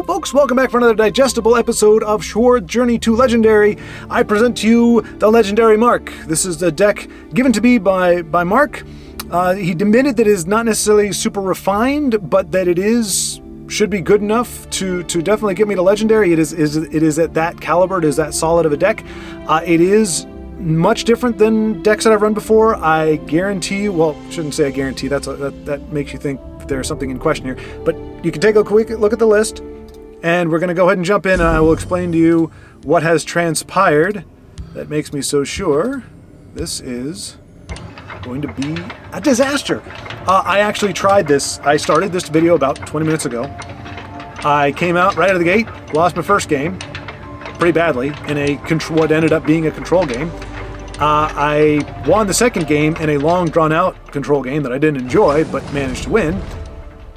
Hello, folks. Welcome back for another digestible episode of Schwaaard Journey to Legendary. I present to you the Legendary Mark. This is the deck given to me by Mark. He admitted that it is not necessarily super refined, but that it should be good enough to definitely get me to Legendary. It is at that caliber. It is that solid of a deck. It is much different than decks that I've run before. I guarantee you, well, shouldn't say I guarantee, that makes you think there's something in question here, but you can take a quick look at the list, and we're going to go ahead and jump in, and I will explain to you what has transpired that makes me so sure this is going to be a disaster. I actually tried this. I started this video about 20 minutes ago. I came out right out of the gate, lost my first game pretty badly in what ended up being a control game. I won the second game in a long, drawn-out control game that I didn't enjoy, but managed to win.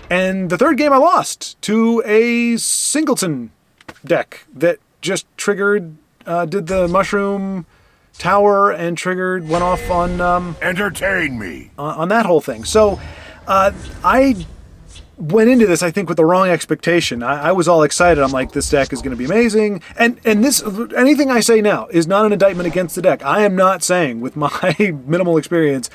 And the third game I lost to a singleton deck that just triggered, did the mushroom tower and went off on... Entertain me! On that whole thing. So, I went into this, I think, with the wrong expectation. I was all excited. I'm like, this deck is going to be amazing. And anything I say now is not an indictment against the deck. I am not saying, with my minimal experience,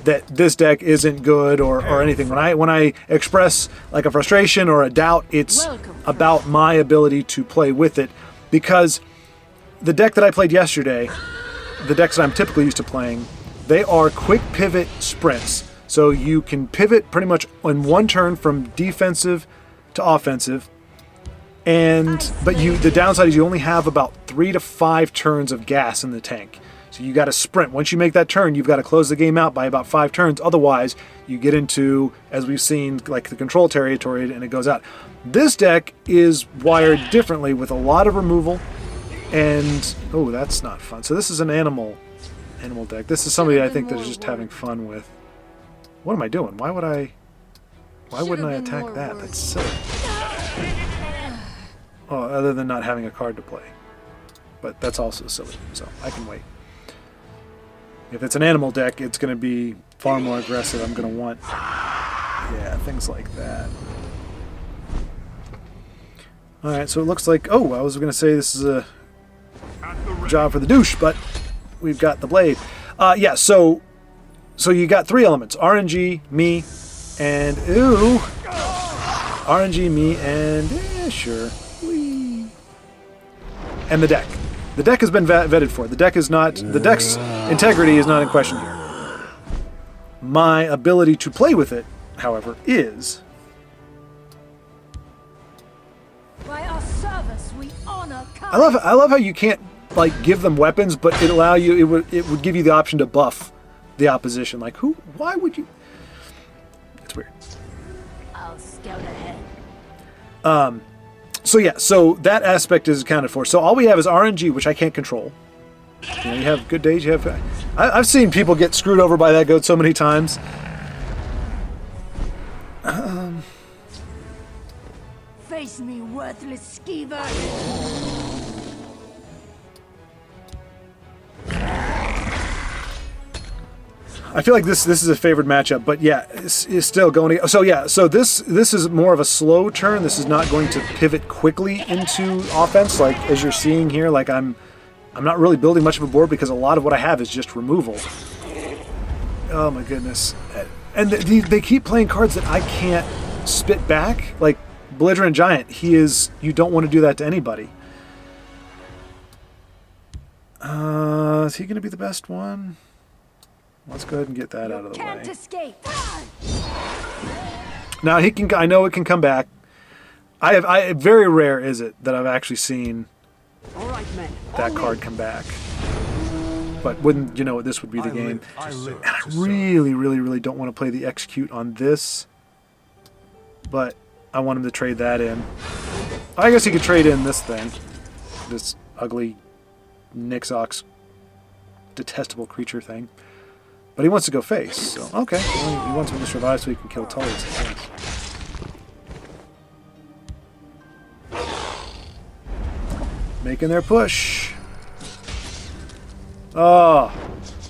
that this deck isn't good or anything. When I express like a frustration or a doubt, it's about my ability to play with it. Because the deck that I played yesterday, the decks that I'm typically used to playing, they are quick pivot sprints. So you can pivot pretty much in one turn from defensive to offensive. But the downside is you only have about 3 to 5 turns of gas in the tank. So you got to sprint. Once you make that turn, you've got to close the game out by about 5 turns. Otherwise, you get into, as we've seen, like the control territory, and it goes out. This deck is wired differently with a lot of removal. And, oh, that's not fun. So this is an animal deck. This is somebody I think that is just having fun with. What am I doing? Why wouldn't I attack that? That's silly. Oh, other than not having a card to play. But that's also silly, so I can wait. If it's an animal deck, it's going to be far more aggressive. I'm going to want, things like that. Alright, so it looks like, I was going to say this is a job for the douche, but we've got the blade. So you got 3 elements: RNG, me, and RNG, me, and sure, whee. And the deck. The deck has been vetted for. The deck's integrity is not in question here. My ability to play with it, however, is. By our service, we honor. I love how you can't like give them weapons, but it would give you the option to buff the opposition. Like, why would you? It's weird. I'll scout ahead. So that aspect is accounted for. So all we have is RNG, which I can't control. You have good days, I've seen people get screwed over by that goat so many times. Face me, worthless skeever. I feel like this is a favored matchup, but yeah, it's still going to... So this is more of a slow turn. This is not going to pivot quickly into offense, like as you're seeing here. Like I'm not really building much of a board because a lot of what I have is just removal. Oh my goodness. And they keep playing cards that I can't spit back, like Belligerent Giant. You don't want to do that to anybody. Is he going to be the best one? Let's go ahead and get that out of the way. Escape. Now he can. I know it can come back. Very rare is it that I've actually seen that card come back. But wouldn't you know? This would be the game. And I really, really, really don't want to play the execute on this. But I want him to trade that in. I guess he could trade in this thing. This ugly Nixox detestable creature thing. But he wants to go face, so okay. Well, he wants him to survive so he can kill Tully's. Making their push. Oh,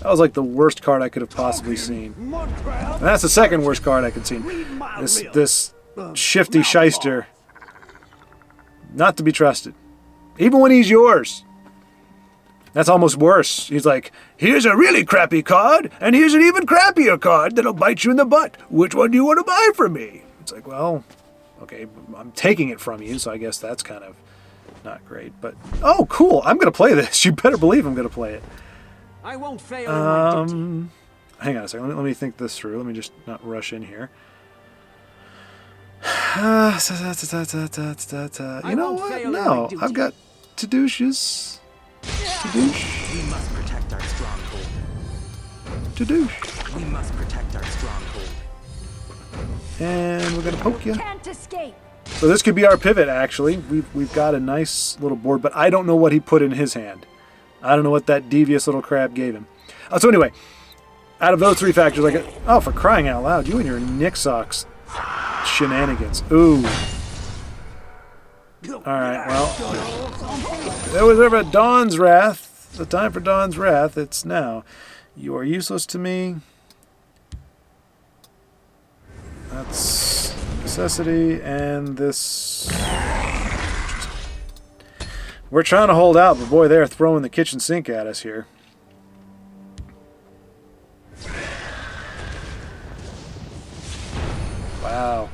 that was like the worst card I could have possibly seen. And that's the second worst card I could see. This shifty shyster Not to be trusted. Even when he's yours. That's almost worse. He's like, here's a really crappy card, and here's an even crappier card that'll bite you in the butt. Which one do you want to buy from me? It's like, well, okay, I'm taking it from you, so I guess that's kind of not great. But, oh, cool. I'm going to play this. You better believe I'm going to play it. I won't fail in my duty. Hang on a second. Let me think this through. Let me just not rush in here. You know what? No, I've got to-douches. To-douche. We must protect our stronghold. To-douche. We must protect our stronghold. And we're going to poke you. Can't escape. So this could be our pivot, actually. We've got a nice little board, but I don't know what he put in his hand. I don't know what that devious little crab gave him. So anyway, out of those three factors, I get... Oh, for crying out loud. You and your Nick Socks shenanigans. Ooh. Alright, well. There was ever Dawn's Wrath. The time for Dawn's Wrath. It's now. You are useless to me. That's necessity, and this... We're trying to hold out, but boy, they're throwing the kitchen sink at us here. Wow.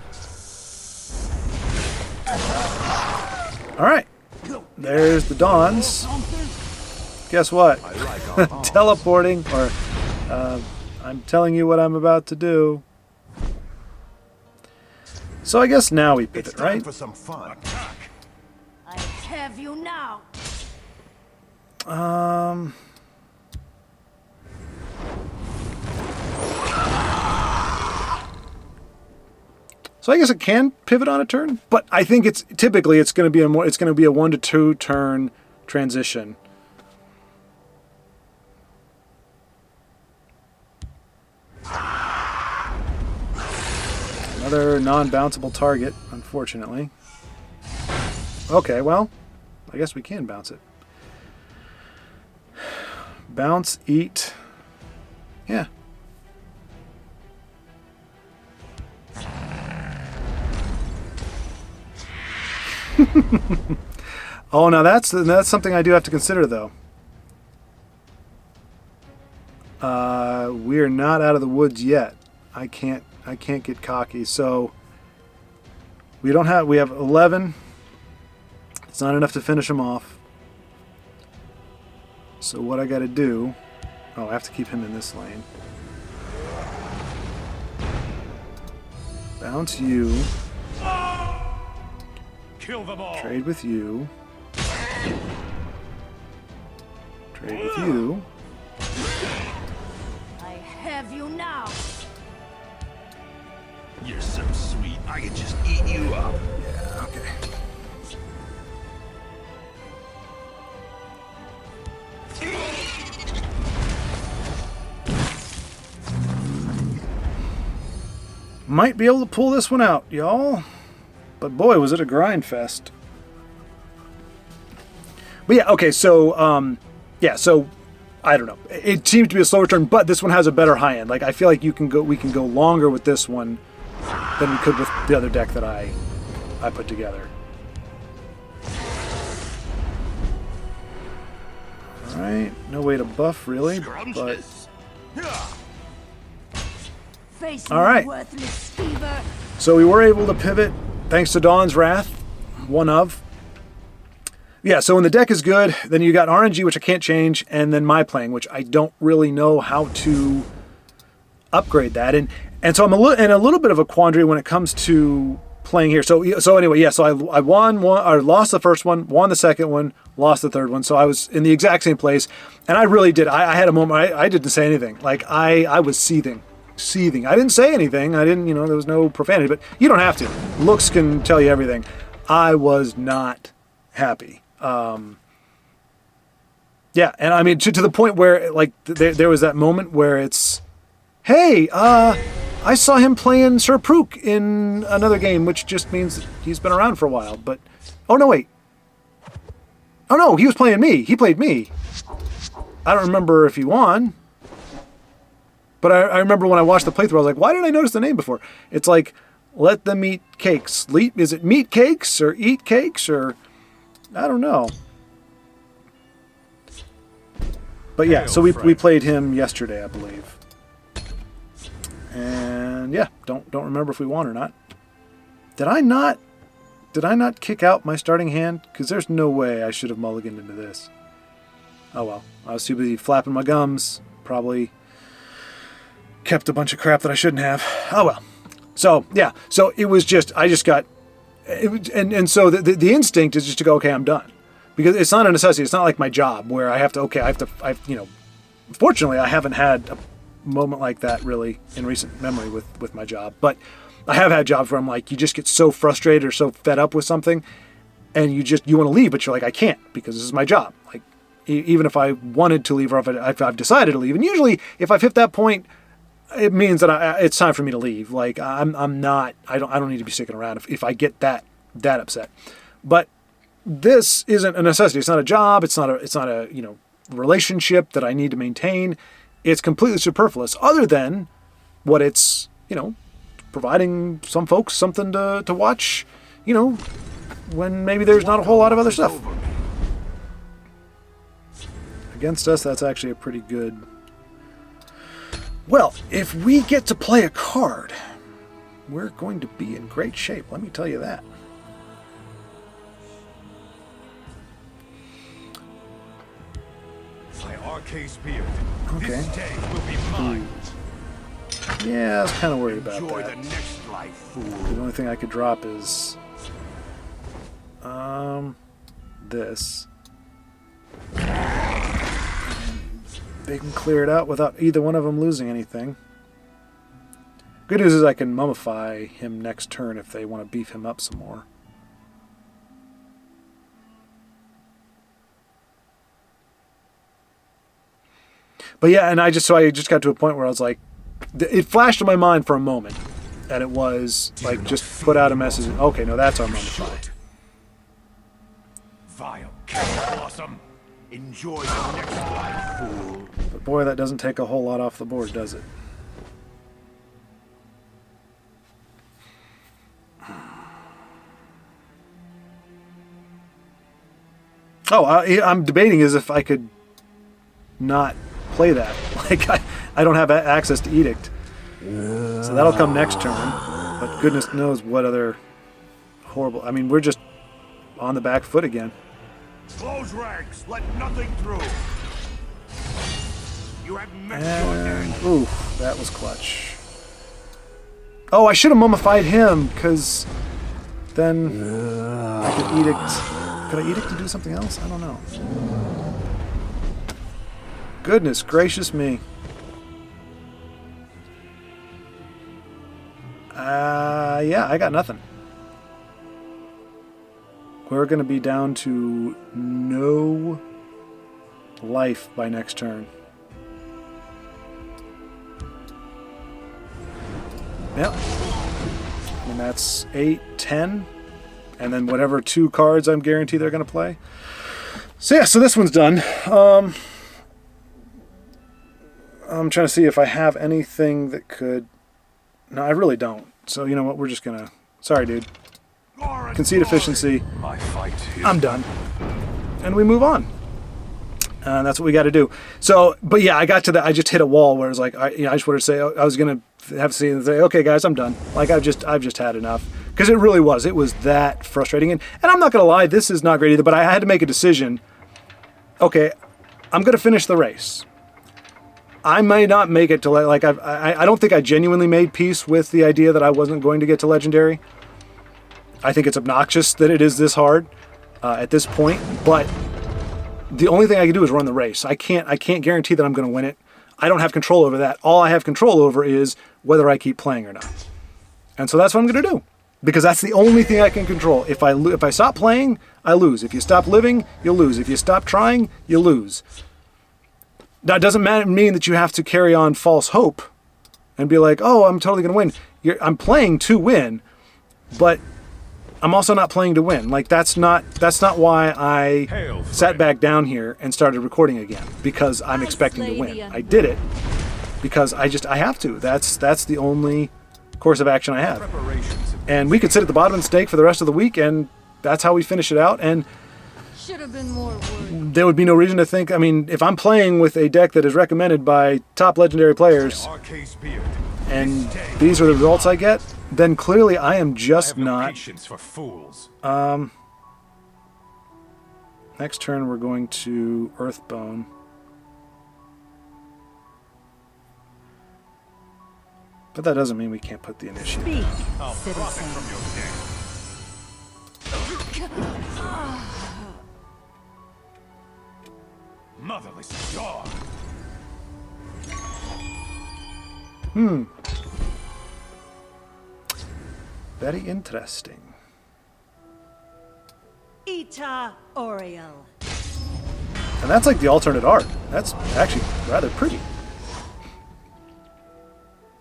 Alright. There's the Dawns. Guess what? Teleporting, or I'm telling you what I'm about to do. So I guess now we pivot, right? For some fun. I have you now. So I guess it can pivot on a turn, but I think it's typically it's going to be a 1 to 2 turn transition. Another non-bounceable target, unfortunately. Okay, well, I guess we can bounce it. Bounce, eat. Yeah. Oh, now that's something I do have to consider, though. We're not out of the woods yet. I can't get cocky. So we have 11. It's not enough to finish him off. So what I got to do? Oh, I have to keep him in this lane. Bounce you. Kill them all. Trade with you. Trade with you. I have you now. You're so sweet. I could just eat you up. Yeah, okay. Might be able to pull this one out, y'all. But boy, was it a grind fest. But yeah, okay, so yeah, so I don't know. It seems to be a slower turn, but this one has a better high end. Like I feel like we can go longer with this one than we could with the other deck that I put together. All right, no way to buff really, but Face all right. me, worthless skeever. So we were able to pivot thanks to Dawn's Wrath, one of. Yeah, so when the deck is good, then you got RNG, which I can't change, and then my playing, which I don't really know how to upgrade that. And so I'm in a little bit of a quandary when it comes to playing here. So anyway, yeah, so I lost the first one, won the second one, lost the third one. So I was in the exact same place, and I really did. I had a moment, I didn't say anything. Like, I was seething. I didn't say anything. I didn't, there was no profanity, but you don't have to. Looks can tell you everything. I was not happy. Yeah, and I mean, to the point where, like, there was that moment where it's, hey, I saw him playing Sir Prook in another game, which just means that he's been around for a while, but, oh, no, wait. Oh, no, he was playing me. He played me. I don't remember if he won. But I remember when I watched the playthrough, I was like, why didn't I notice the name before? It's like, let them eat cakes. Is it meat cakes or eat cakes or... I don't know. But yeah, so we played him yesterday, I believe. And yeah, don't remember if we won or not. Did I not kick out my starting hand? Because there's no way I should have mulliganed into this. Oh well, I was too busy flapping my gums. Probably kept a bunch of crap that I shouldn't have. Oh well. So yeah, so it was just I just got, and so the instinct is just to go, okay, I'm done, because it's not a necessity. It's not like my job where I have to fortunately I haven't had a moment like that really in recent memory with my job, but I have had jobs where I'm like, you just get so frustrated or so fed up with something, and you want to leave, but you're like, I can't, because this is my job. Like, even if I wanted to leave, or if I've decided to leave, and usually if I've hit that point, it means that it's time for me to leave. Like, I don't need to be sticking around if I get that upset. But this isn't a necessity. It's not a job. It's not a relationship that I need to maintain. It's completely superfluous, other than what it's providing some folks something to watch, when maybe there's not a whole lot of other stuff. Against us, that's actually a pretty good... Well, if we get to play a card, we're going to be in great shape, let me tell you that. My arcade spirit. Okay. This day will be mine. Yeah, I was kind of worried about Enjoy that. the next life, fool. The only thing I could drop is this. They can clear it out without either one of them losing anything. Good news is I can mummify him next turn if they want to beef him up some more. But yeah, and I just got to a point where I was like, it flashed in my mind for a moment, and it was like, just put out a message. Okay, no, that's our mummify. Vile cat blossom. Enjoy the next life, fool. But boy, that doesn't take a whole lot off the board, does it? Oh, I'm debating as if I could not play that. Like, I don't have access to Edict. So that'll come next turn. But goodness knows what other horrible... I mean, we're just on the back foot again. Close ranks. Let nothing through. You have met your And, end. ooh, that was clutch. Oh, I should have mummified him, because then I could Edict... Could I Edict to do something else? I don't know. Goodness gracious me. Yeah, I got nothing. We're going to be down to no life by next turn. Yep. And that's 8, 10. And then whatever 2 cards I'm guaranteed they're going to play. So yeah, so this one's done. I'm trying to see if I have anything that could... No, I really don't. So you know what? We're just going to... Sorry, dude. Concede efficiency. My fight is I'm done. And we move on. That's what we got to do. So, but yeah, I got to that. I just hit a wall where it was like, I just wanted to say, I was going to have to see and say, okay, guys, I'm done. Like, I've just had enough. Because it really was. It was that frustrating. And I'm not going to lie, this is not great either, but I had to make a decision. Okay, I'm going to finish the race. I may not make it to, like, I don't think I genuinely made peace with the idea that I wasn't going to get to Legendary. I think it's obnoxious that it is this hard at this point, but the only thing I can do is run the race. I can't guarantee that I'm going to win it. I don't have control over that. All I have control over is whether I keep playing or not. And so that's what I'm going to do, because that's the only thing I can control. If I stop playing, I lose. If you stop living, you'll lose. If you stop trying, you lose. Now, it doesn't mean that you have to carry on false hope and be like, oh, I'm totally going to win. I'm playing to win, but I'm also not playing to win. Like, that's not why I sat back down here and started recording again, because I'm expecting to win. I did it because I have to. That's the only course of action I have. And we could sit at the bottom of the stake for the rest of the week, and that's how we finish it out. And Should have been more worried. there would be no reason to think. I mean, if I'm playing with a deck that is recommended by top legendary players, Arcade beard. and these are the results I get, then clearly I am I just have no not. patience for fools. Next turn, we're going to Earthbone. But that doesn't mean we can't put the initiative. Speak, I'll profit citizen. from your death. Motherless dog. Very interesting. Ita Oriel. And that's like the alternate art. That's actually rather pretty.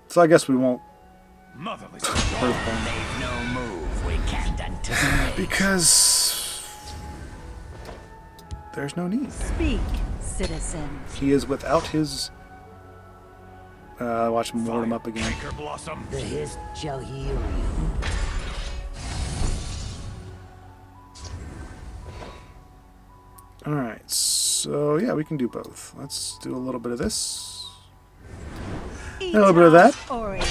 So I guess we won't Motherless dog. Earthbone. Make no move we can't anticipate. Because there's no need. Speak, citizen. He is without his... watch him ward him up again. Anchor blossom. The hist shall heal you. Alright, so yeah, we can do both. Let's do a little bit of this. A little bit of that. Oriel.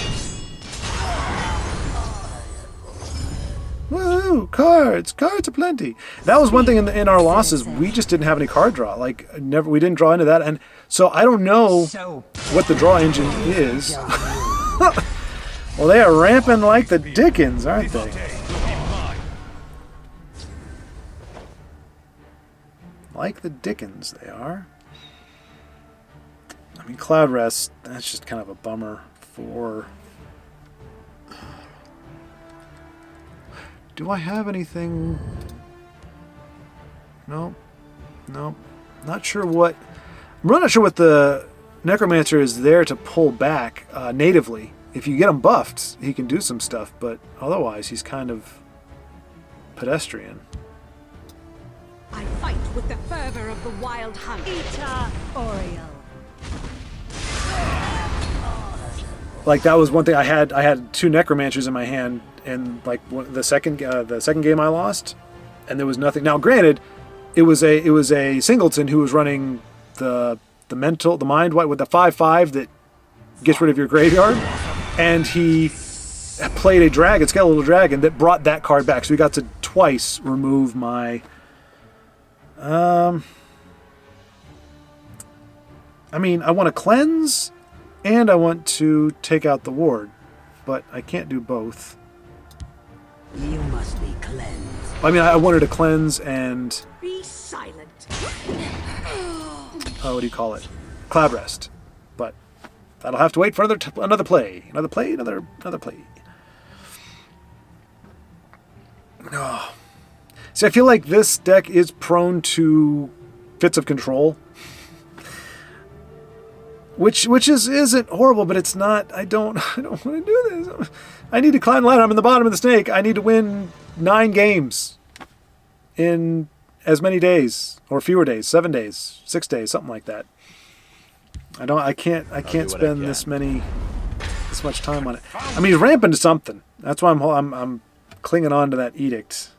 Woo! Cards! Cards aplenty! That was one thing in our losses. We just didn't have any card draw. Like, we didn't draw into that. And so I don't know So what the draw engine is. Well, they are ramping like the Dickens, aren't This they? day will be mine. Like the Dickens, they are. I mean, Cloud Rest, that's just kind of a bummer for... Do I have anything? Nope. Nope. Not sure what... I'm really not sure what the Necromancer is there to pull back natively. If you get him buffed, he can do some stuff, but otherwise he's kind of pedestrian. I fight with the fervor of the wild hunt. Ita Oriel. Like, that was one thing I had. I had two Necromancers in my hand, and like the second game I lost, and there was nothing. Now, granted, it was a singleton who was running the mind wipe with the 5/5 that gets rid of your graveyard, and he played a dragon, skeletal dragon, that brought that card back. So we got to twice remove my. I mean, I want to cleanse, and I want to take out the ward, but I can't do both. you must be cleansed. I mean, I wanted to cleanse and Be silent. what do you call it? Cloud Rest, but that'll have to wait for another play, another play. No. See, I feel like this deck is prone to fits of control. Which isn't horrible, but it's not. I don't want to do this. I need to climb the ladder. I'm in the bottom of the snake. I need to win 9 games in as many days or fewer days, 7 days, 6 days, something like that. I can't spend this much time on it. I mean, he's ramping to something. That's why I'm clinging on to that edict.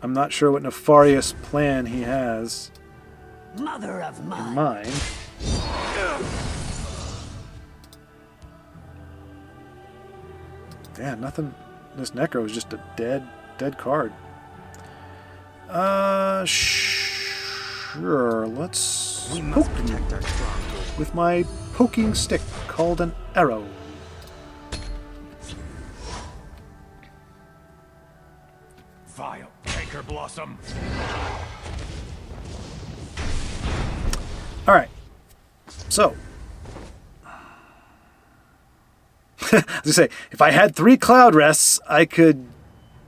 I'm not sure what nefarious plan he has Mother of in mine. mind. Yeah, nothing. This Necro is just a dead card. Sure. Let's We poke must protect our stronghold. with my poking stick called an arrow. Vile anchor blossom. All right. So, as I say, if I had 3 Cloud Rests, I could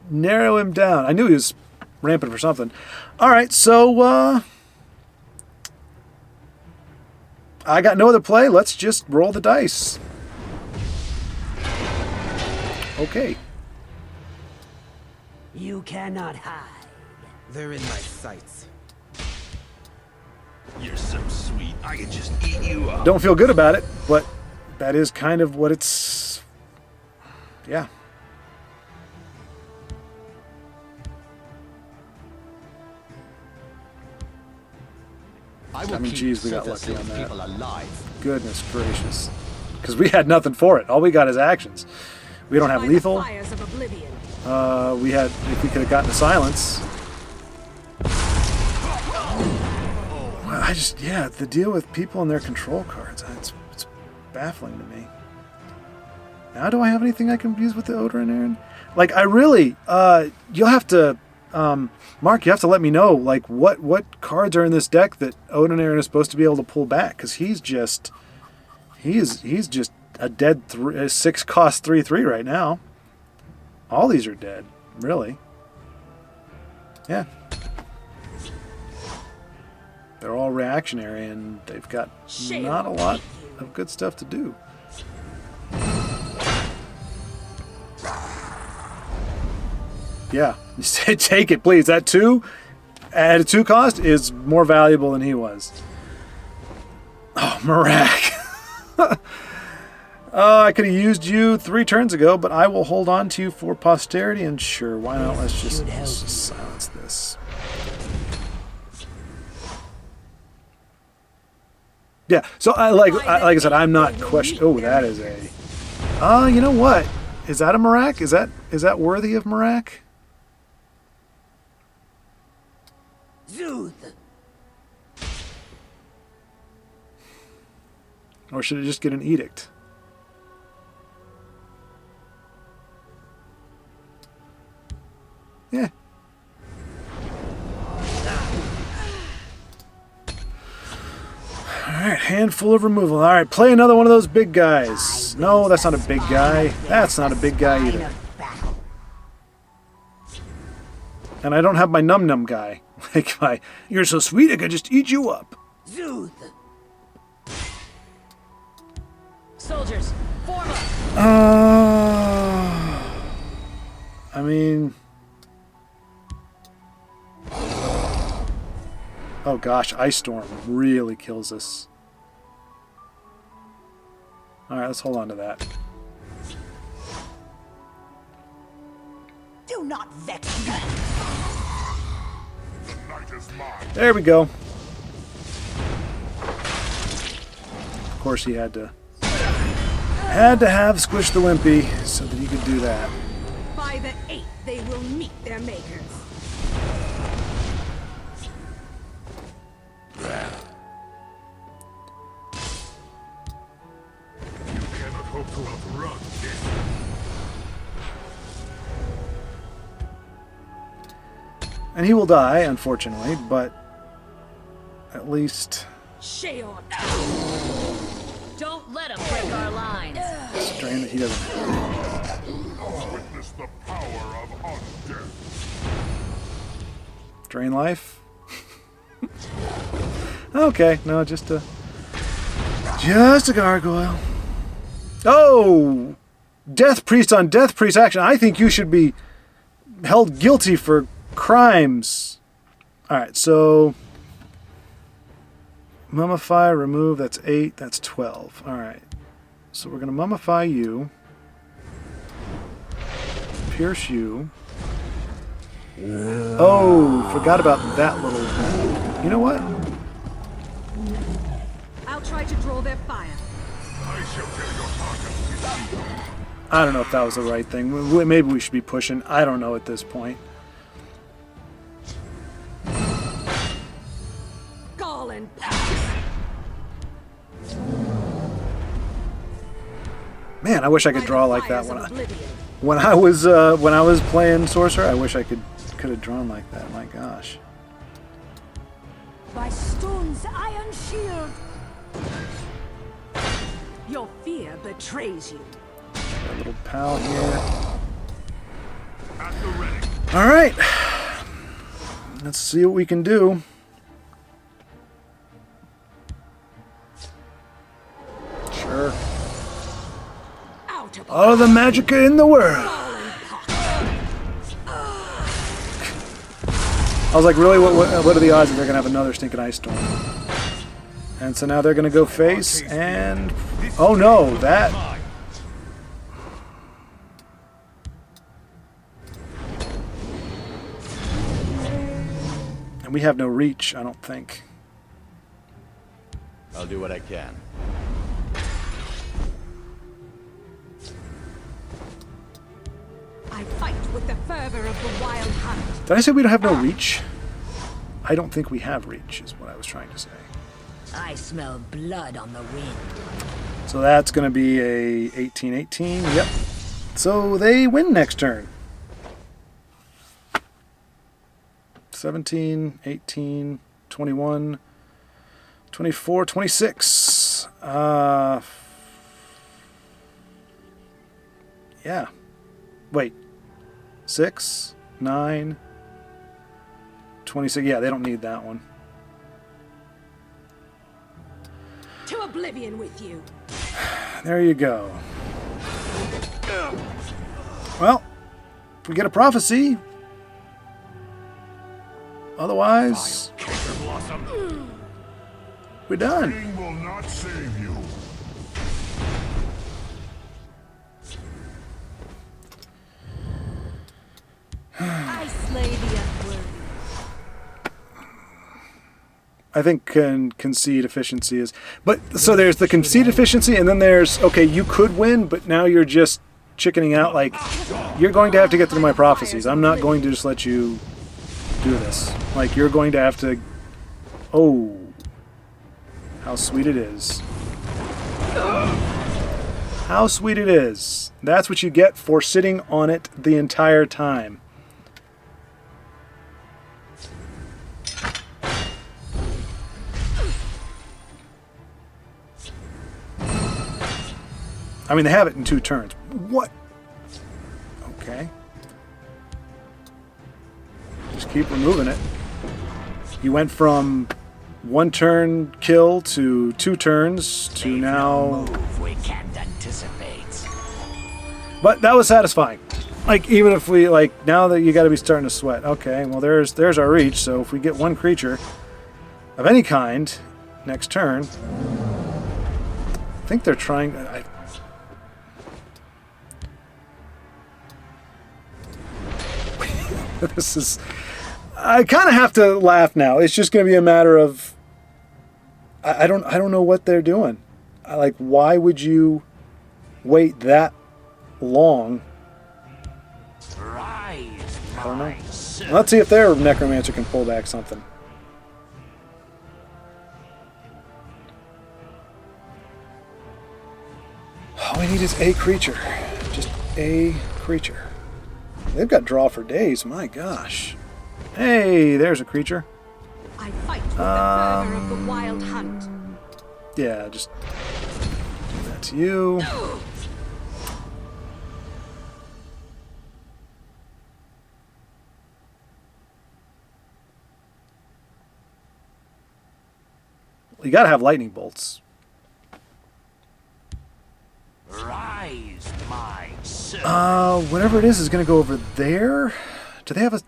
narrow him down. I knew he was ramping for something. All right, so I got no other play. Let's just roll the dice. Okay. You cannot hide. They're in my sights. You're so sweet, I could just eat you up. Don't feel good about it, but that is kind of what it's... Yeah. I will I mean, keep geez, we got Surface lucky on City that. people alive. Goodness gracious. Because we had nothing for it. All we got is actions. We don't have By the lethal. fires of oblivion. We had, if we could have gotten the silence. I just, yeah, the deal with people and their control cards, it's baffling to me. Now do I have anything I can use with the Odor and Aaron? Like, I really, you'll have to, Mark, you have to let me know, like, what cards are in this deck that Odin Aaron is supposed to be able to pull back, because he's just a dead 6 cost 3/3 right now. All these are dead, really. Yeah. They're all reactionary, and they've got not a lot of good stuff to do. Yeah, you say take it, please. That 2 at a 2 cost is more valuable than he was. Oh, Marak. I could have used you 3 turns ago, but I will hold on to you for posterity. And sure, why not? Let's just silence this. Yeah. So like I said, I'm not questioning. Oh, that is a. You know what? Is that a Marak? Is that worthy of Marak? Zooth. Or should it just get an edict? Yeah. Alright, handful of removal. Alright, play another one of those big guys. No, that's not a big guy. That's not a big guy either. And I don't have my num-num guy. Like my, you're so sweet I could just eat you up. Zooth. Soldiers, form up. I mean... Oh gosh, Ice Storm really kills us. Alright, let's hold on to that. Do not vex me. The night is mine. There we go. Of course he had to have Squish the Wimpy so that he could do that. By the 8th, they will meet their makers. You cannot hope to outrun this. And he will die, unfortunately, but at least Schwaaard. Don't let him break our lines. strain that he doesn't have. Witness the power of undeath. Drain life? Okay, no, just a gargoyle. Oh! Death Priest on Death Priest action. I think you should be held guilty for crimes. Alright, so mummify, remove, that's 8, that's 12. Alright. So we're going to mummify you. Pierce you. Oh, forgot about that little... You know what? I'll try to draw their fire. I shall tell your target. I don't know if that was the right thing. Maybe we should be pushing. I don't know at this point. Gall and pox. Man, I wish I could By draw the like that fires of oblivion. when I was playing Sorcerer. I wish I could have drawn like that. My gosh. By Stone's iron shield. Your fear betrays you. Got a little pal here. At the ready. All right. Let's see what we can do. Sure. Out of All the magica in the world. I was like, really? What are the odds that they're gonna have another stinking ice storm? And so now they're gonna go face and oh no, that. And we have no reach, I don't think. I'll do what I can. I fight with the fervor of the wild hunt. Did I say we don't have no reach? I don't think we have reach, is what I was trying to say. I smell blood on the wind. So that's going to be a 18-18. Yep. So they win next turn. 17, 18, 21, 24, 26. Yeah. Wait. 6, 9, 26. Yeah, they don't need that one. To oblivion with you. There you go. Well, if we get a prophecy. Otherwise, we're done. King will not save you. I slay the unworthy. I think concede efficiency is... But, so there's the concede efficiency, and then there's, okay, you could win, but now you're just chickening out. Like, you're going to have to get through my prophecies. I'm not going to just let you do this. Like, you're going to have to... Oh. How sweet it is. How sweet it is. That's what you get for sitting on it the entire time. I mean, they have it in 2 turns. What? Okay. Just keep removing it. You went from 1 turn kill to 2 turns to now... Move we can't anticipate. But that was satisfying. Like, even if we, like, now that you got to be starting to sweat. Okay, well, there's our reach. So if we get 1 creature of any kind next turn... I think they're trying... This is... I kind of have to laugh now. It's just going to be a matter of... I don't know what they're doing. Like, why would you wait that long? Rise, I don't know. Let's see if their necromancer can pull back something. All we need is a creature. Just a creature. They've got draw for days. My gosh. Hey, there's a creature. I fight with the fervor of the wild hunt. Yeah, just do that to you. You gotta have lightning bolts. Rise, my son. Whatever it is gonna go over there. Do they have a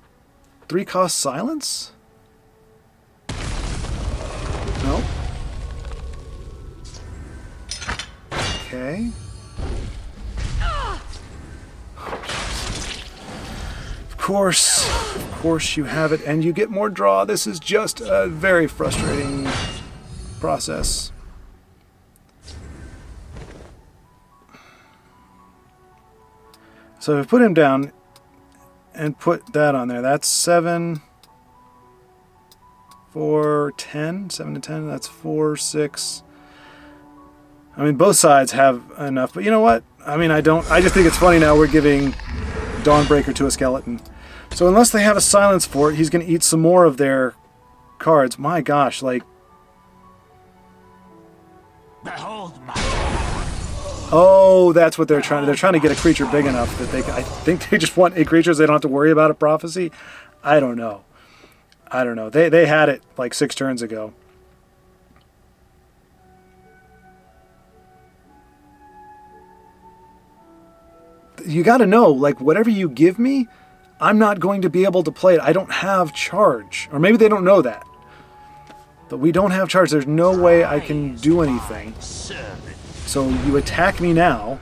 3-cost silence? No. Okay. Of course you have it, and you get more draw. This is just a very frustrating process. So if we put him down and put that on there, that's 7, 4, 10, 7 to 10, that's 4, 6. I mean, both sides have enough, but you know what? I mean, I just think it's funny now we're giving Dawnbreaker to a skeleton. So unless they have a silence for it, he's going to eat some more of their cards. My gosh, like... Behold my... Oh, that's what they're trying to... They're trying to get a creature big enough that they... I think they just want 8 creatures. They don't have to worry about a prophecy. I don't know. They had it like 6 turns ago. You got to know, like, whatever you give me, I'm not going to be able to play it. I don't have charge. Or maybe they don't know that. But we don't have charge. There's no way I can do anything. So you attack me now,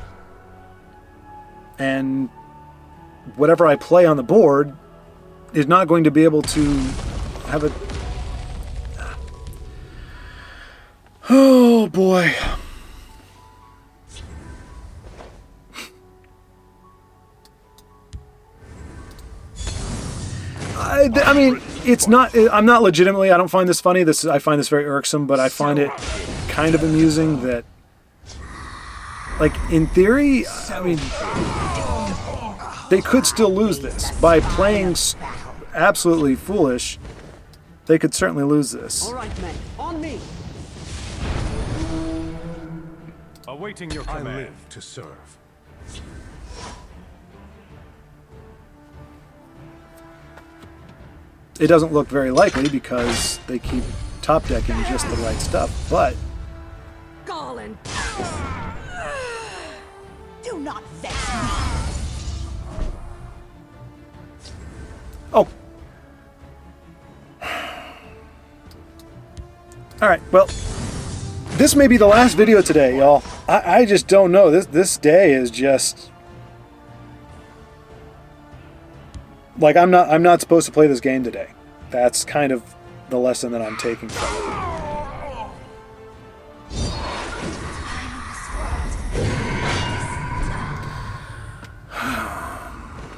and whatever I play on the board is not going to be able to have a... Oh boy. I mean, it's not. I'm not legitimately. I don't find this funny. I find this very irksome, but I find it kind of amusing that, like, in theory, I mean, they could still lose this by playing absolutely foolish. They could certainly lose this. All right, men, on me. Awaiting your command. I live to serve. It doesn't look very likely because they keep top decking just the right stuff, but Garland. Do not vex me. oh. Alright, well, this may be the last video today, y'all. I just don't know. This day is just like I'm not supposed to play this game today. That's kind of the lesson that I'm taking from it.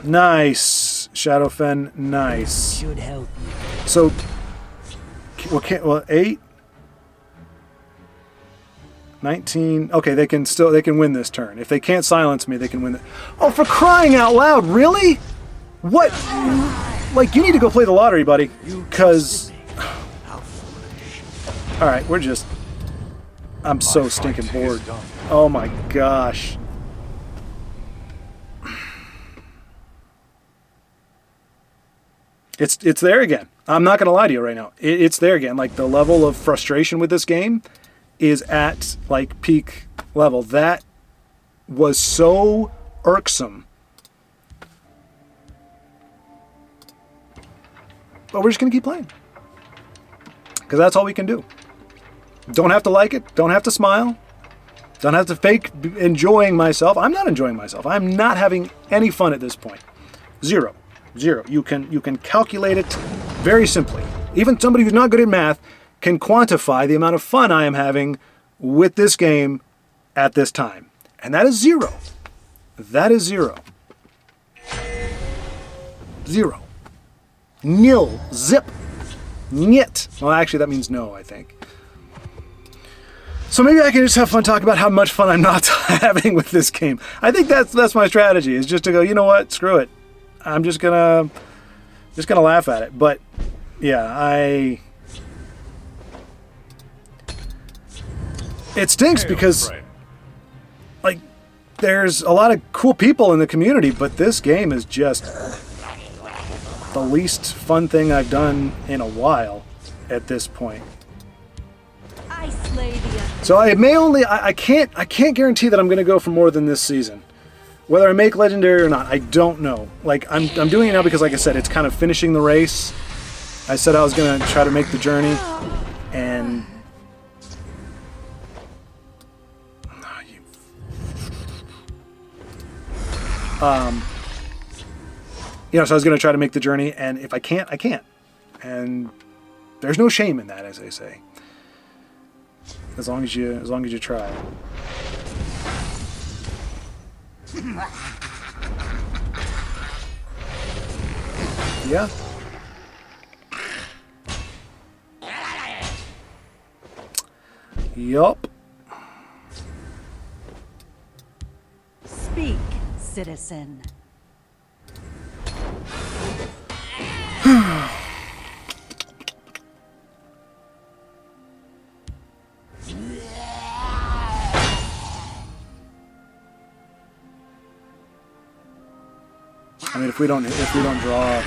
Nice, Shadowfen. Nice. Should help you. So, well, 8, 19. Okay, they can win this turn. If they can't silence me, they can win it. Oh, for crying out loud! Really? What? Like, you need to go play the lottery, buddy. Because. All right, we're just. I'm so stinking bored. Oh my gosh. It's there again. I'm not gonna lie to you right now. It's there again. Like, the level of frustration with this game is at like peak level. That was so irksome. But we're just gonna keep playing because that's all we can do. Don't have to like it. Don't have to smile. Don't have to fake enjoying myself. I'm not enjoying myself. I'm not having any fun at this point. Zero. You can calculate it very simply. Even somebody who's not good at math can quantify the amount of fun I am having with this game at this time. And that is 0. That is 0. 0. Nil. Zip. Niet. Well, actually, that means no, I think. So maybe I can just have fun talking about how much fun I'm not having with this game. I think that's my strategy, is just to go, you know what, screw it. I'm just gonna laugh at it. But yeah, it stinks because like there's a lot of cool people in the community, but this game is just the least fun thing I've done in a while at this point. I slay the So I may only I can't guarantee that I'm gonna go for more than this season. Whether I make Legendary or not, I don't know. Like, I'm doing it now because, like I said, it's kind of finishing the race. I said I was going to try to make the journey, and... You know, so I was going to try to make the journey, and if I can't, I can't. And there's no shame in that, as they say. As long as you try. Yeah. Yup. Speak, citizen. I mean, if we don't draw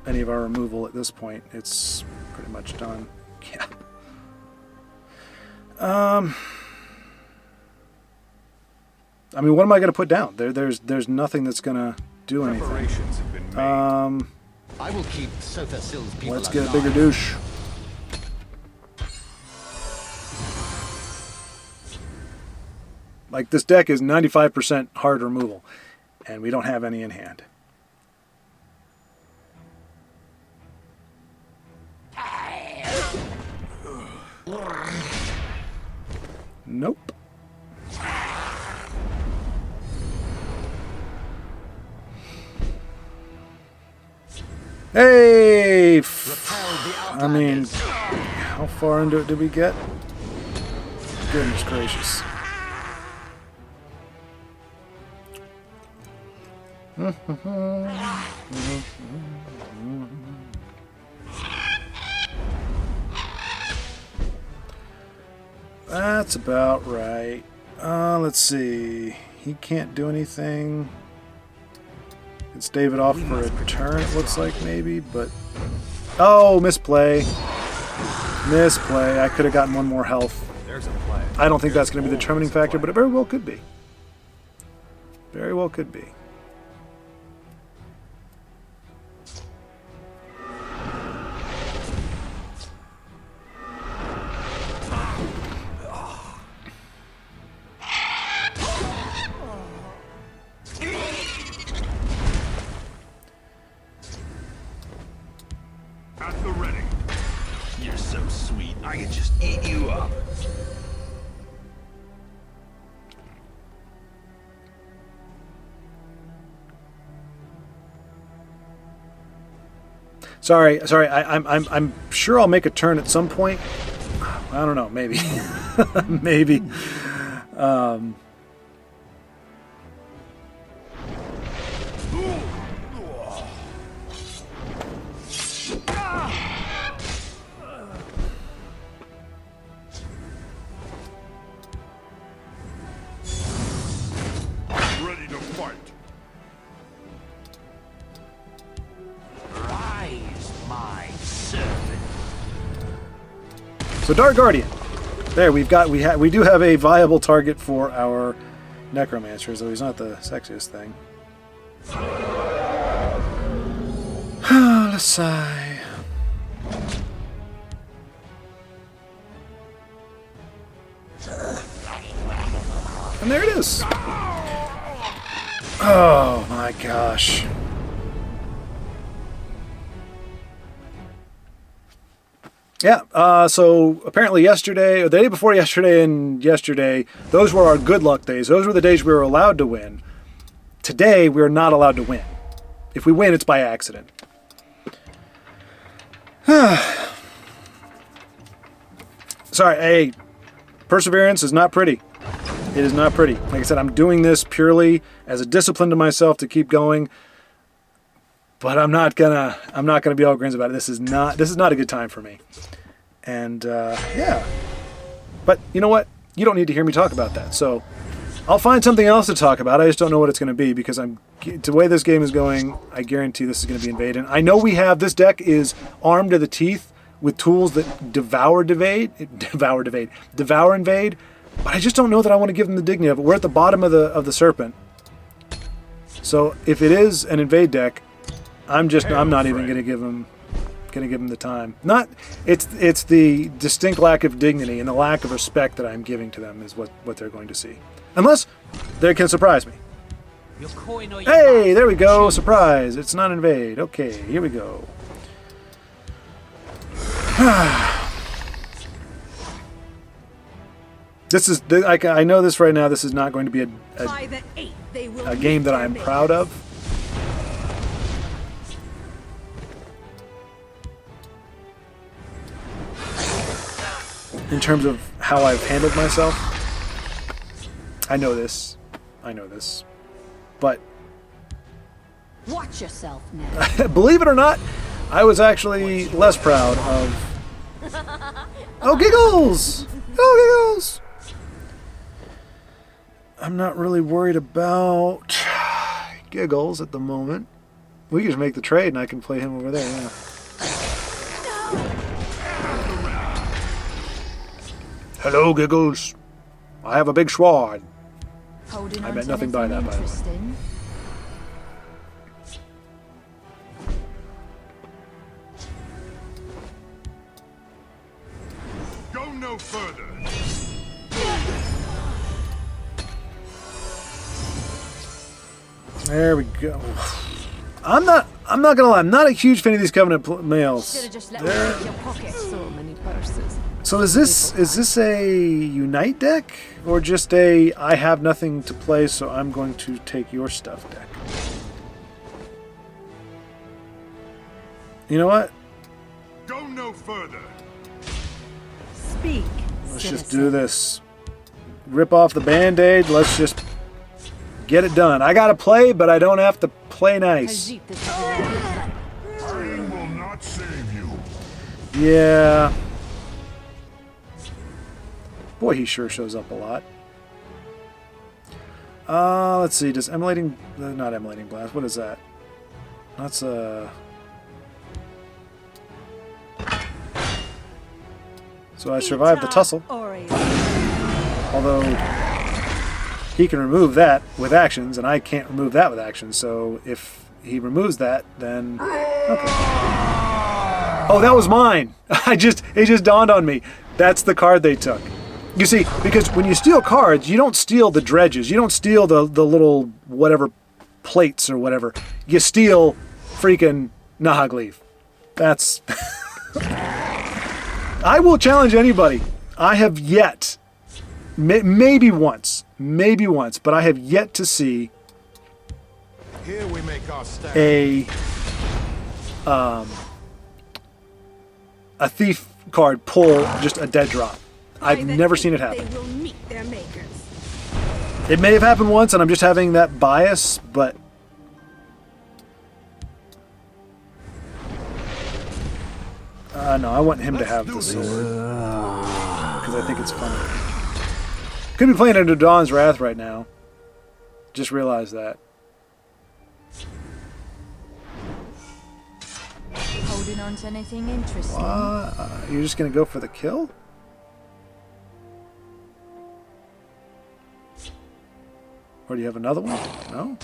any of our removal at this point, it's pretty much done. Yeah. I mean, what am I going to put down? There's nothing that's going to do anything. Preparations have been made. I will keep Sofa Sill's people Let's get a alive. bigger douche. Like, this deck is 95% hard removal, and we don't have any in hand. Nope. Hey! I mean, how far into it did we get? Goodness gracious. That's about right. Let's see. He can't do anything. Can stave it off for a turn, it looks like, maybe, but... Oh, misplay. Misplay. I could have gotten one more health. There's a play. I don't think that's going to be the determining factor, but it very well could be. Very well could be. At the ready. You're so sweet, I could just eat you up. Sorry. I'm sure I'll make a turn at some point. I don't know. Maybe. Maybe. Ready to fight. Rise, my servant. So Dark Guardian. There, we do have a viable target for our Necromancer, though he's not the sexiest thing. Let's sigh. And there it is. Oh my gosh. Yeah, so apparently yesterday, or the day before yesterday and yesterday, those were our good luck days. Those were the days we were allowed to win. Today, we're not allowed to win. If we win, it's by accident. Sorry, hey, perseverance is not pretty. It is not pretty. Like I said, I'm doing this purely as a discipline to myself to keep going. But I'm not gonna be all grins about it. This is not a good time for me. And yeah. But you know what? You don't need to hear me talk about that. So I'll find something else to talk about. I just don't know what it's going to be because the way this game is going, I guarantee this is going to be invaded. I know this deck is armed to the teeth with tools that devour invade. But I just don't know that I want to give them the dignity of it. We're at the bottom of the serpent. So if it is an invade deck, I'm not even going to give them the time. It's the distinct lack of dignity and the lack of respect that I'm giving to them is what they're going to see. Unless they can surprise me. Hey, there we go. Surprise. It's not invade. Okay, here we go. I know this right now. This is not going to be a game that I'm proud of. In terms of how I've handled myself. I know this. But Watch yourself now. believe it or not, I was actually less proud of... Oh, giggles! Oh, giggles! I'm not really worried about giggles at the moment. We can just make the trade and I can play him over there, yeah. Hello, Giggles. I have a big Schwaaard. I meant nothing by that, by the way. Go no further. There we go. I'm not gonna lie. I'm not a huge fan of these Covenant males. Should've just let me out of your pocket. So many purses. So is this a unite deck or just a I have nothing to play so I'm going to take your stuff deck? You know what? Go no further. Speak. Let's just do this. Rip off the band-aid. Let's just get it done. I gotta play, but I don't have to play nice. Pain will not save you. Yeah. Boy, he sure shows up a lot. Let's see. Does emulating... not emulating blast. What is that? That's So I survived the tussle. Although he can remove that with actions, and I can't remove that with actions. So if he removes that, then okay. Oh, that was mine. It just dawned on me. That's the card they took. You see, because when you steal cards, you don't steal the dredges. You don't steal the little whatever plates or whatever. You steal freaking Nahagleaf. That's. I will challenge anybody. I have yet, maybe once, but I have yet to see Here we make our stand. a thief card pull just a dead drop. I've By the never seen it eighth, happen. They will meet their makers. It may have happened once, and I'm just having that bias, but no, I want him to have the sword because I think it's funny. Could be playing under Dawn's Wrath right now. Just realized that. Holding on to anything interesting? You're just gonna go for the kill? Or do you have another one? No?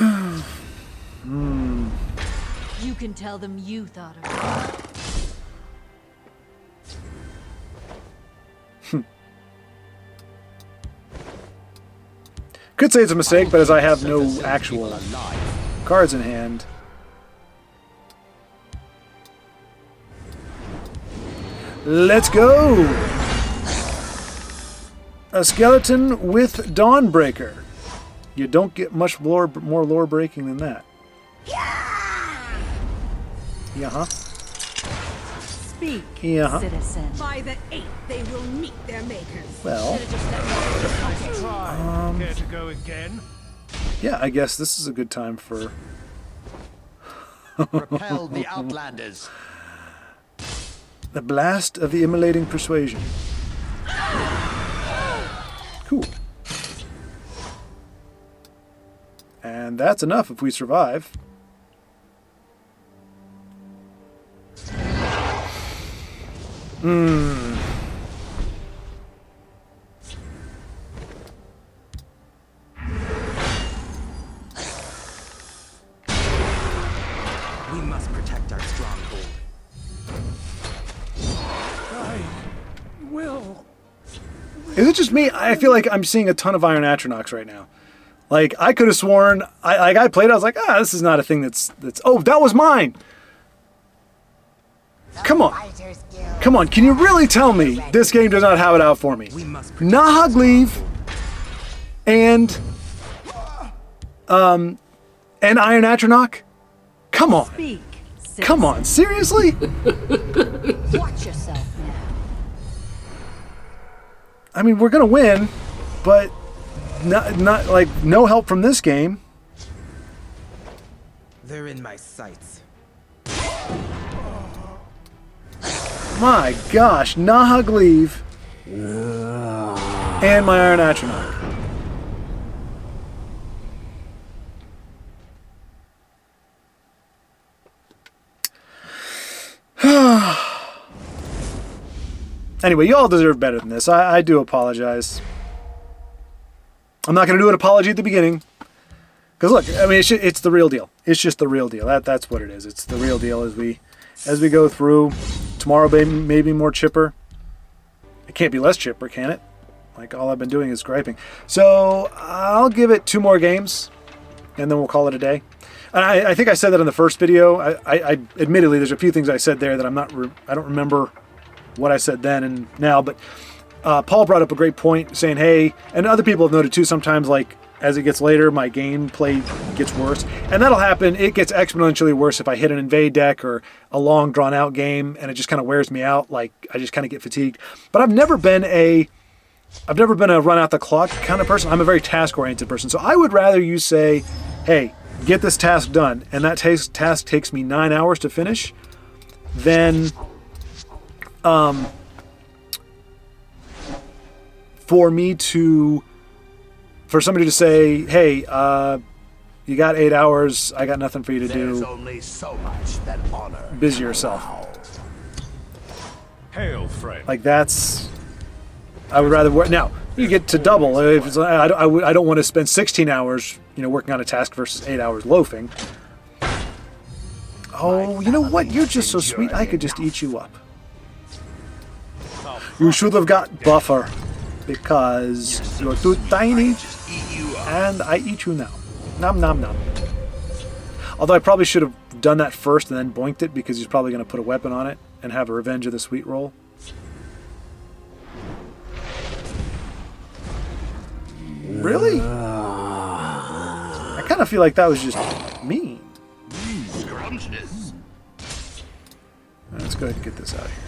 Okay. You can tell them you thought of it. Could say it's a mistake, but as I have no actual cards in hand. Let's go! A skeleton with Dawnbreaker. You don't get much more lore breaking than that. Yeah, huh? Speak, Citizen. By the eighth, they will meet their makers. Well, Care to go again? yeah, I guess this is a good time for... Repel the Outlanders. The Blast of the Immolating Persuasion. Cool. And that's enough if we survive. We must protect our stronghold. Will. Is it just me? I feel like I'm seeing a ton of Iron Atronachs right now. Like, I could have sworn, I played it, I was like, this is not a thing that's... Oh, that was mine! Come on. Come on, can you really tell me this game does not have it out for me? Nahagleaf and Iron Atronach? Come on. Speak, Come on, seriously? Watch yourself now. I mean, we're gonna win, but not like no help from this game. They're in my sights. My gosh, Nahagleaf and my Iron Atronach. Anyway, you all deserve better than this. I do apologize. I'm not going to do an apology at the beginning. Because look, I mean, it's the real deal. It's just the real deal. That's what it is. It's the real deal as we go through. Tomorrow may be more chipper. It can't be less chipper, can it? Like, all I've been doing is griping. So, I'll give it 2 more games, and then we'll call it a day. And I think I said that in the first video. I admittedly, there's a few things I said there that I don't remember what I said then and now. But Paul brought up a great point, saying, "Hey," and other people have noted too. Sometimes, like as it gets later, my gameplay gets worse, and that'll happen. It gets exponentially worse if I hit an invade deck or a long, drawn-out game, and it just kind of wears me out. Like I just kind of get fatigued. But I've never been a run out the clock kind of person. I'm a very task-oriented person, so I would rather you say, "Hey, get this task done," and that task takes me 9 hours to finish, then for somebody to say, "Hey, you got 8 hours, I got nothing for you to There's do. only so much that honor Busy can yourself." allow. Hail, friend. Like that's, I would rather work. Now you get to double. If it's, I don't want to spend 16 hours, working on a task versus 8 hours loafing. Oh, you know what? You're just so sweet. I could just eat you up. You should have got buffer because you're too tiny, and I eat you now. Nom nom nom. Although I probably should have done that first and then boinked it because he's probably going to put a weapon on it and have a Revenge of the Sweet roll. Really? I kind of feel like that was just mean. Scrumptious. Let's go ahead and get this out of here.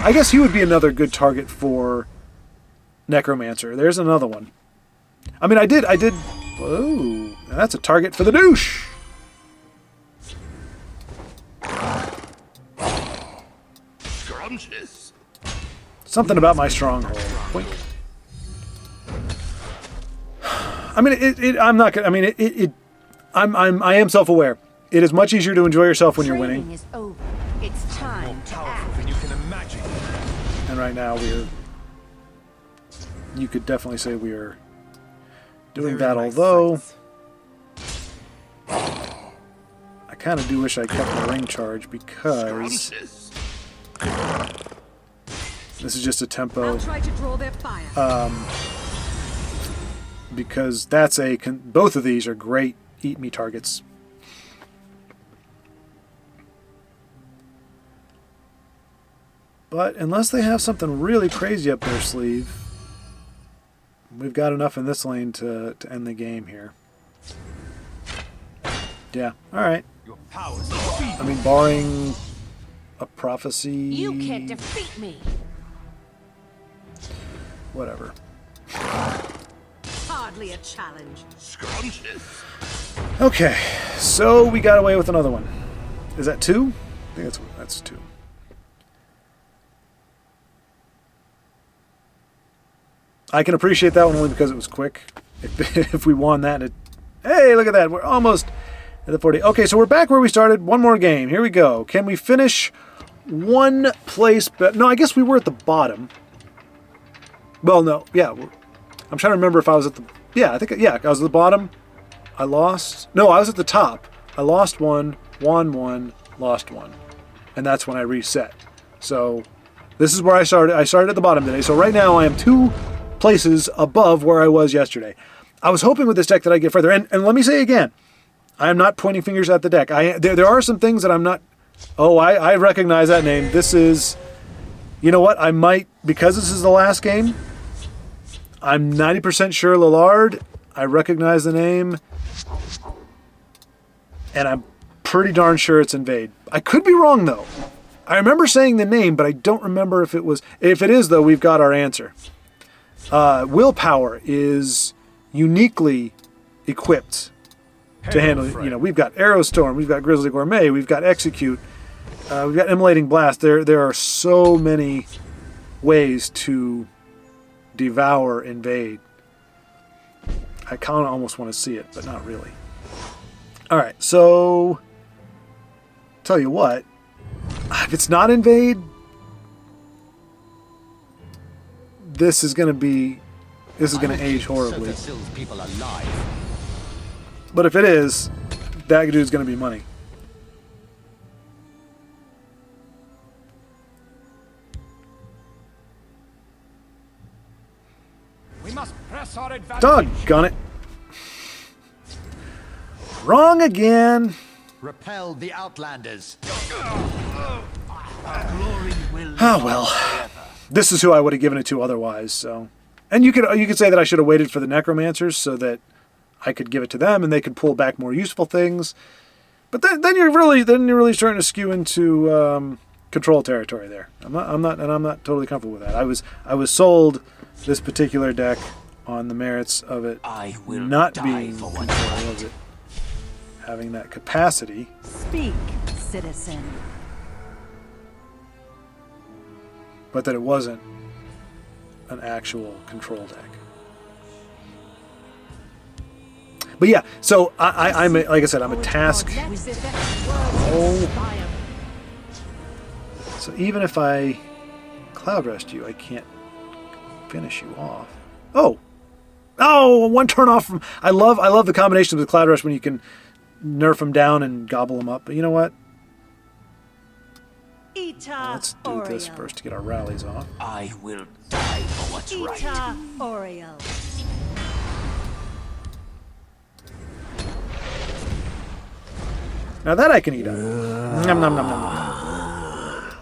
I guess he would be another good target for Necromancer. There's another one. I mean, I did. Whoa, that's a target for the douche. Scrumptious. Something about my stronghold. Wink. I mean, I'm not gonna. I mean, I am self-aware. It is much easier to enjoy yourself when you're Training winning. is over. It's time to Powerful act. than you can imagine. And right now you could definitely say we are doing They're that, in my although sights. I kind of do wish I kept the ring charge because Scrumptious. this is just a tempo, I'll try to draw their fire. because that's both of these are great eat me targets. But unless they have something really crazy up their sleeve, we've got enough in this lane to end the game here. Yeah, alright. Your powers defeat. I mean, barring a prophecy... You can't defeat me. Whatever. Hardly a challenge. Scrumptious. Okay, so we got away with another one. Is that 2? I think that's 2. I can appreciate that one only because it was quick. If we won that, hey, look at that. We're almost at the 40. Okay, so we're back where we started. One more game. Here we go. Can we finish one place? No, I guess we were at the bottom. Well, no. Yeah. I'm trying to remember if I was at the... Yeah, I was at the bottom. I lost. No, I was at the top. I lost one, won one, lost one. And that's when I reset. So this is where I started. I started at the bottom today. So right now I am 2 places above where I was yesterday. I was hoping with this deck that I'd get further. And let me say again, I am not pointing fingers at the deck. There are some things that I'm not... Oh, I recognize that name. This is... You know what? I might... Because this is the last game, I'm 90% sure Lillard. I recognize the name. And I'm pretty darn sure it's Invade. I could be wrong, though. I remember saying the name, but I don't remember if it was... If it is, though, we've got our answer. Willpower is uniquely equipped to handle... we've got Aerostorm, we've got Grizzly Gourmet, we've got Execute, we've got Immolating Blast. There are so many ways to devour Invade. I kind of almost want to see it, but not really. Alright, so... Tell you what, if it's not Invade, this is going to age horribly. People alive. But if it is, that dude's going to be money. We must press our advantage. Doggone it. Wrong again. Repel the outlanders. Glory will Oh well. This is who I would have given it to otherwise, so. And you could say that I should have waited for the necromancers so that I could give it to them and they could pull back more useful things. But then you're really starting to skew into control territory there. I'm not totally comfortable with that. I was sold this particular deck on the merits of it not being control of it, having that capacity. Speak, citizen. But that it wasn't an actual control deck. But yeah, so I'm like I said, I'm a task. Oh. So even if I Cloud Rest you, I can't finish you off. Oh, one turn off from. I love the combination of the Cloud Rush when you can nerf them down and gobble them up. But you know what? Let's do this first to get our rallies off. I will die for what's right. Oriel. Now that I can eat up. Nom, nom, nom, nom, nom.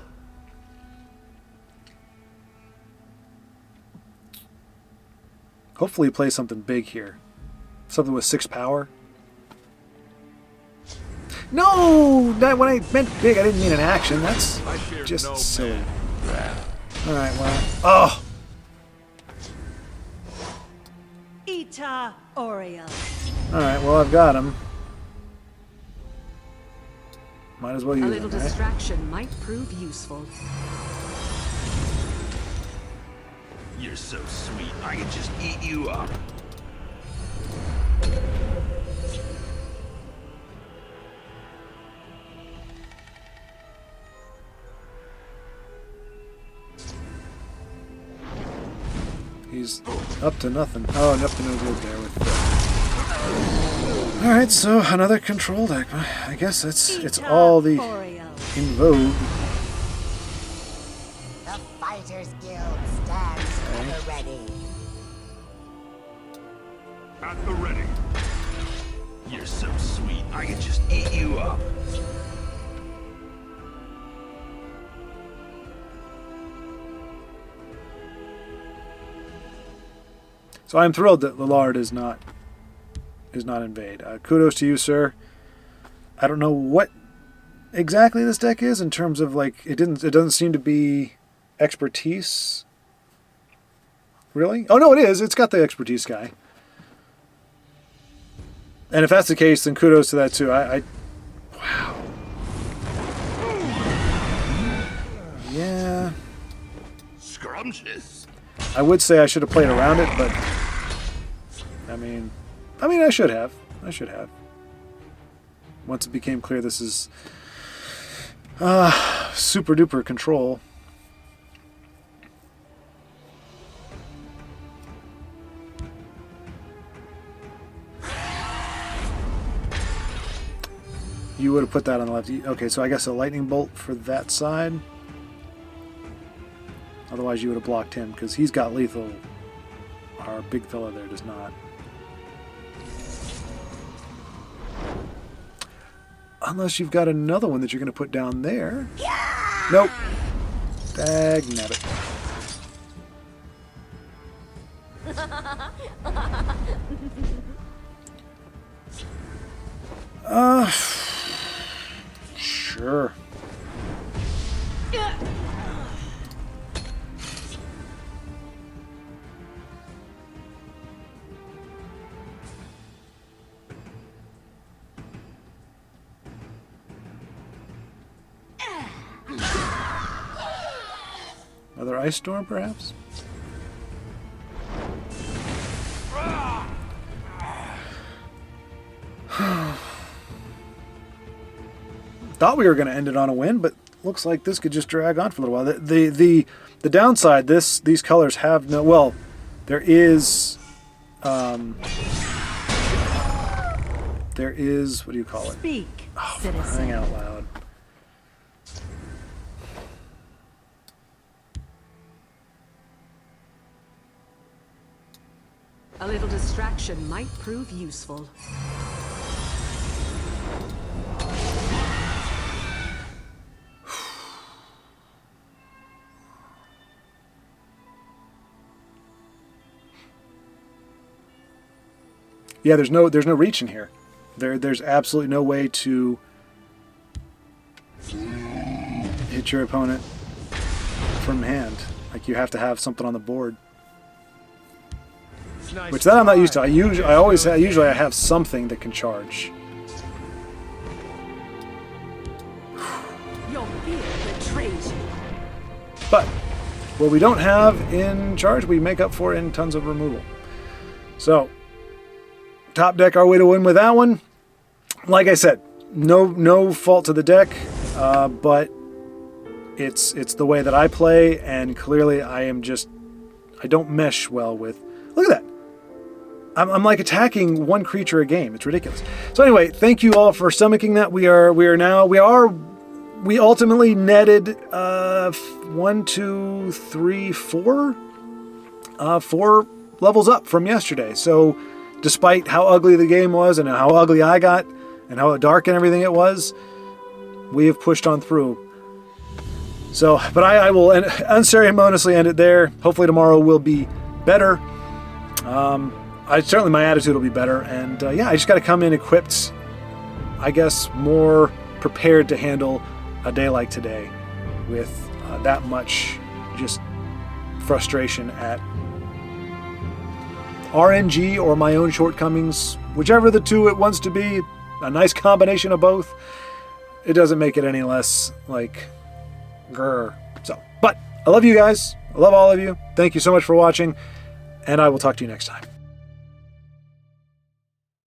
Hopefully play something big here. Something with 6 power. No! When I meant big, I didn't mean an action. That's just silly. Alright, well. Oh! Ita Oriel. Alright, well, I've got him. Might as well use A little him, right? distraction might prove useful. You're so sweet, I could just eat you up. He's up to nothing. Oh, and up to no good there with. All right, so another control deck. I guess it's all the in vogue. The Fighters Guild stands at the ready. At the ready. You're so sweet, I could just eat you up. So I'm thrilled that Lillard is not invade. Kudos to you, sir. I don't know what exactly this deck is in terms of like it doesn't seem to be expertise. Really? Oh no, it is. It's got the expertise guy. And if that's the case, then kudos to that too. Wow. Yeah. Scrumptious. I would say I should have played around it, but I mean I should have. Once it became clear this is super duper control. You would have put that on the left. Okay, so I guess a lightning bolt for that side. Otherwise, you would have blocked him because he's got lethal. Our big fella there does not. Unless you've got another one that you're going to put down there. Yeah! Nope. Dagnabbit. Sure. Another ice storm, perhaps? Thought we were going to end it on a win, but looks like this could just drag on for a little while. The downside, these colors have no. Well, there is. There is. What do you call it? Speak, Oh, citizen. crying out loud. A little distraction might prove useful. Yeah, there's no reach in here. There's absolutely no way to hit your opponent from hand. Like, you have to have something on the board. Nice Which that I'm not try. used to. Usually I have something that can charge. Your fear betrays you. But what we don't have in charge, we make up for in tons of removal. So, top deck our way to win with that one. Like I said, no fault to the deck, but it's the way that I play, and clearly I don't mesh well with. Look at that. I'm like attacking one creature a game. It's ridiculous. So anyway, thank you all for stomaching that. We ultimately netted 1, 2, 3, 4 levels up from yesterday. So despite how ugly the game was and how ugly I got and how dark and everything it was, we have pushed on through. So, but I will unceremoniously end it there. Hopefully tomorrow will be better. Certainly my attitude will be better, and yeah, I just got to come in equipped, I guess, more prepared to handle a day like today with that much just frustration at RNG or my own shortcomings, whichever the two it wants to be, a nice combination of both. It doesn't make it any less like grr. So, but I love you guys. I love all of you. Thank you so much for watching, and I will talk to you next time.